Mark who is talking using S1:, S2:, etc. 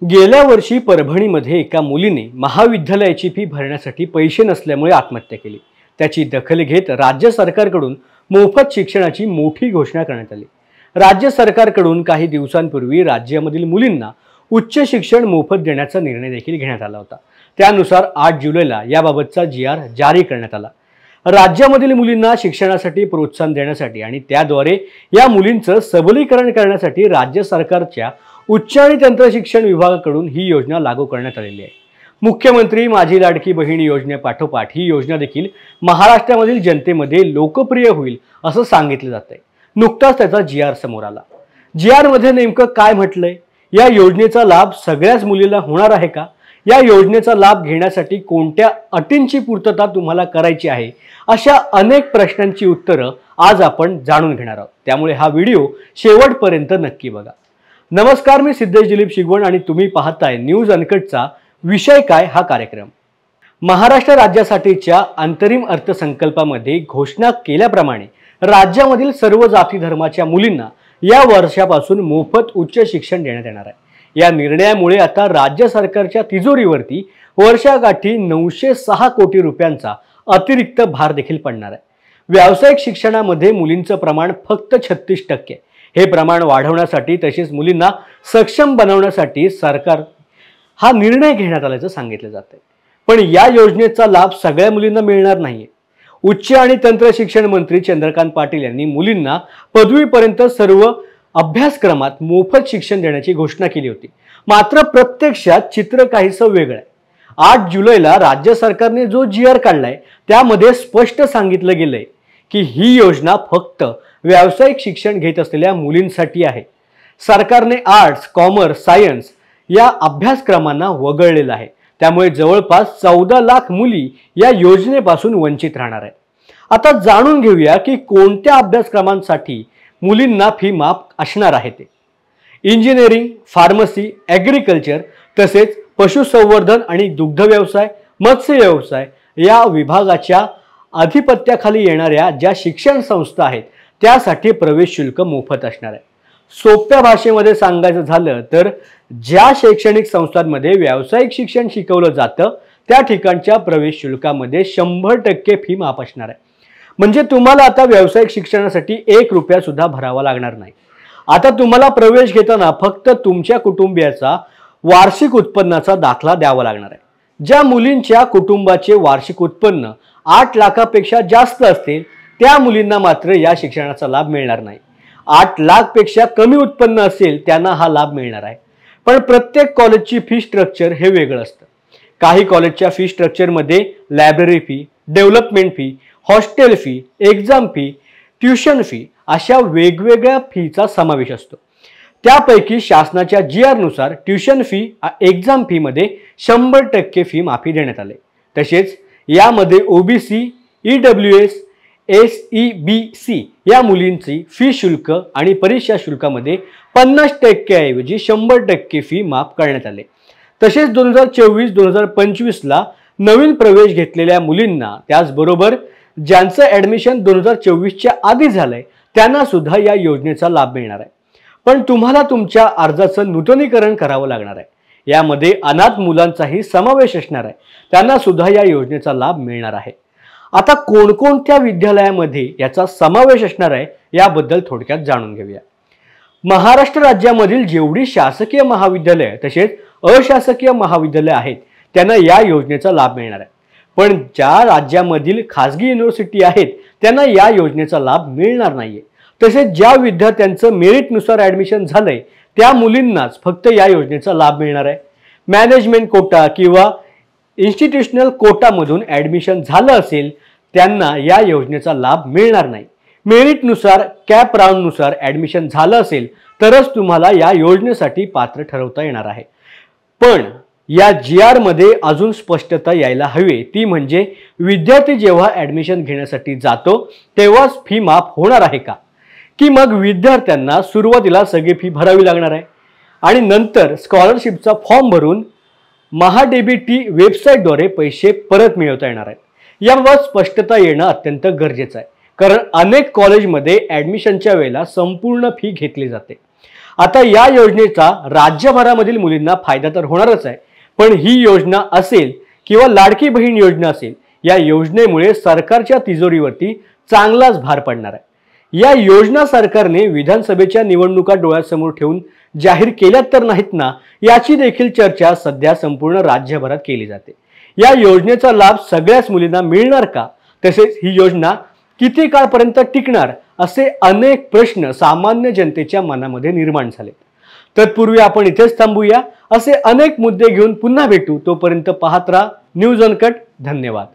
S1: गेल्या वर्षी परभणीमध्ये एका मुलीने महाविद्यालयाची फी भरण्यासाठी पैसे नसल्यामुळे आत्महत्या केली। त्याची दखल घेत राज्य सरकारकडून मोफत शिक्षणाची मोठी घोषणा करण्यात आली। राज्य सरकारकडून काही दिवसांपूर्वी राज्यामधील मुलींना उच्च शिक्षण मोफत देण्याचा निर्णय देखील घेण्यात आला होता। त्यानुसार 8 जुलैला याबाबतचा GR जारी करण्यात आला। राज्यामधील मुलींना शिक्षणासाठी प्रोत्साहन देण्यासाठी आणि त्याद्वारे या मुलींचं सबलीकरण करण्यासाठी राज्य सरकारच्या उच्च आणि तंत्र शिक्षण विभागाकडून ही योजना लागू करण्यात आलेली आहे। मुख्यमंत्री माझी लाडकी बहीण योजनेपाठोपाठ ही योजना देखील महाराष्ट्रामधील जनतेमध्ये लोकप्रिय होईल असं सांगितलं जातंय। नुकताच त्याचा GR समोर आला। GR मध्ये नेमकं काय म्हटलंय? या योजनेचा लाभ सगळ्याच मुलींना होणार आहे का? या योजनेचा लाभ घेण्यासाठी कोणत्या अटींची पूर्तता तुम्हाला करायची आहे? अशा अनेक प्रश्नांची उत्तरं आज आपण जाणून घेणार आहोत। त्यामुळे हा व्हिडिओ शेवटपर्यंत नक्की बघा। नमस्कार, मी सिद्धेश दिलीप शिगवण आणि तुम्ही पाहताय न्यूज अनकटचा विषय काय हा कार्यक्रम। महाराष्ट्र राज्यासाठीच्या अंतरिम अर्थसंकल्पामध्ये घोषणा केल्याप्रमाणे राज्यामधील सर्व जाती धर्माच्या मुलींना या वर्षापासून मोफत उच्च शिक्षण देण्यात येणार आहे। या निर्णयामुळे आता राज्य सरकारच्या तिजोरीवरती वर्षाकाठी 906 कोटी रुपयांचा अतिरिक्त भार देखील पडणार आहे। व्यावसायिक शिक्षणामध्ये मुलींचं प्रमाण फक्त 36% हे प्रमाण वाढवण्यासाठी तसेच मुलींना सक्षम बनवण्यासाठी सरकार हा निर्णय घेण्यात आल्याचं सांगितलं जातंय। पण या योजनेचा लाभ सगळ्या मुलींना मिळणार नाहीये। उच्च आणि तंत्र शिक्षण मंत्री चंद्रकांत पाटील यांनी मुलींना पदवीपर्यंत सर्व अभ्यासक्रमात मोफत शिक्षण देण्याची घोषणा केली होती। मात्र प्रत्यक्षात चित्र काहीसं वेगळं आहे। 8 जुलैला राज्य सरकारने जो GR काढलाय त्यामध्ये स्पष्ट सांगितलं गेलंय की ही योजना फक्त व्यावसायिक शिक्षण घेत असलेल्या मुलींसाठी आहे। सरकारने आर्ट्स, कॉमर्स, सायन्स या अभ्यासक्रमांना वगळलेलं आहे। त्यामुळे जवळपास 14 लाख मुली या योजनेपासून वंचित राहणार आहेत। आता जाणून घेऊया की कोणत्या अभ्यासक्रमांसाठी मुलींना फी माफ असणार आहे ते। इंजिनिअरिंग, फार्मसी, ॲग्रिकल्चर तसेच पशुसंवर्धन आणि दुग्ध व्यवसाय, मत्स्य व्यवसाय या विभागाच्या अधिपत्याखाली येणाऱ्या ज्या शिक्षण संस्था आहेत त्यासाठी प्रवेश शुल्क मोफत असणार आहे। सोप्या भाषेमध्ये सांगायचं झालं तर ज्या शैक्षणिक संस्थांमध्ये व्यावसायिक शिक्षण शिकवलं जातं त्या ठिकाणच्या प्रवेश शुल्कामध्ये 100% फी माफ असणार आहे। म्हणजे तुम्हाला आता व्यावसायिक शिक्षणासाठी 1 रुपया सुद्धा भरावा लागणार नाही। आता तुम्हाला प्रवेश घेताना फक्त तुमच्या कुटुंबियाचा वार्षिक उत्पन्नाचा दाखला द्यावा लागणार आहे। ज्या मुलींच्या कुटुंबाचे वार्षिक उत्पन्न 8 लाखापेक्षा जास्त असेल त्या मुलींना मात्र या शिक्षणाचा लाभ मिळणार नाही। 8 लाख पेक्षा कमी उत्पन्न असेल त्यांना हा लाभ मिळणार आहे। पण प्रत्येक कॉलेजची फी स्ट्रक्चर हे वेगळं असतं। काही कॉलेजच्या फी स्ट्रक्चरमध्ये library fee, development fee, hostel fee, exam fee, tuition fee अशा वेगवेगळ्या फीचा समावेश असतो। त्यापैकी शासनाच्या GR नुसार ट्युशन फी, एक्झाम फी मध्ये 100% फी माफी देण्यात आली। तसेच यामध्ये OBC, EWS, SEBC या मुलींची फी शुल्क आणि परीक्षा शुल्कामध्ये 50% ऐवजी 100% फी माफ करण्यात आले। तसेच 2024-2025 ला नवीन प्रवेश घेतलेल्या मुलींना त्याचबरोबर ज्यांचं ॲडमिशन 2024च्या आधी झालंय त्यांना सुद्धा या योजनेचा लाभ मिळणार आहे। पण तुम्हाला तुमच्या अर्जाचं नूतनीकरण करावं लागणार आहे। यामध्ये अनाथ मुलांचाही समावेश असणार आहे, त्यांना सुद्धा या योजनेचा लाभ मिळणार आहे। आता कोणकोणत्या विद्यालयामध्ये याचा समावेश असणार आहे याबद्दल थोडक्यात जाणून घेऊया। महाराष्ट्र राज्यामधील जेवढी शासकीय महाविद्यालये तसेच अशासकीय महाविद्यालये आहेत त्यांना या योजनेचा लाभ मिळणार आहे। पण ज्या राज्यामधील खासगी युनिव्हर्सिटी आहेत त्यांना या योजनेचा लाभ मिळणार नाहीये। तसेच ज्या विद्यार्थ्यांचं मेरिटनुसार ॲडमिशन झालंय त्या मुलींनाच फक्त या योजनेचा लाभ मिळणार आहे। मॅनेजमेंट कोटा किंवा इन्स्टिट्यूशनल कोटामधून ॲडमिशन झालं असेल त्यांना या योजनेचा लाभ मिळणार नाही। मेरिटनुसार, कॅप राऊंडनुसार ॲडमिशन झालं असेल तरच तुम्हाला या योजनेसाठी पात्र ठरवता येणार आहे। पण या GR मध्ये अजून स्पष्टता यायला हवी, ती म्हणजे विद्यार्थी जेव्हा ॲडमिशन घेण्यासाठी जातो तेव्हाच फी माफ होणार आहे का, की मग विद्यार्थ्यांना सुरुवातीला सगळी फी भरावी लागणार आहे आणि नंतर स्कॉलरशिपचा फॉर्म भरून महाडीबीटी वेबसाईटद्वारे पैसे परत मिळवता येणार आहेत। याबाबत स्पष्टता येणं अत्यंत गरजेचं आहे, कारण अनेक कॉलेजमध्ये ॲडमिशनच्या वेळेला संपूर्ण फी घेतली जाते। आता या योजनेचा राज्यभरामधील मुलींना फायदा तर होणारच आहे, पण ही योजना असेल किंवा लाडकी बहीण योजना असेल, या योजनेमुळे सरकारच्या तिजोरीवरती चांगलाच भार पडणार आहे। या योजना सरकारने विधानसभेच्या निवडणुका डोळ्यासमोर ठेवून जाहीर केल्यात तर नाहीत ना, याची देखील चर्चा सध्या संपूर्ण राज्यभरात केली जाते। या योजनेचा लाभ सगळ्याच मुलींना मिळणार का, तसेच ही योजना किती काळपर्यंत टिकणार, असे अनेक प्रश्न सामान्य जनतेच्या मनामध्ये निर्माण झाले। तत्पूर्वी आपण इथेच थांबूया। असे अनेक मुद्दे घेऊन पुन्हा भेटू, तोपर्यंत पाहत राहा न्यूज अनकट। धन्यवाद।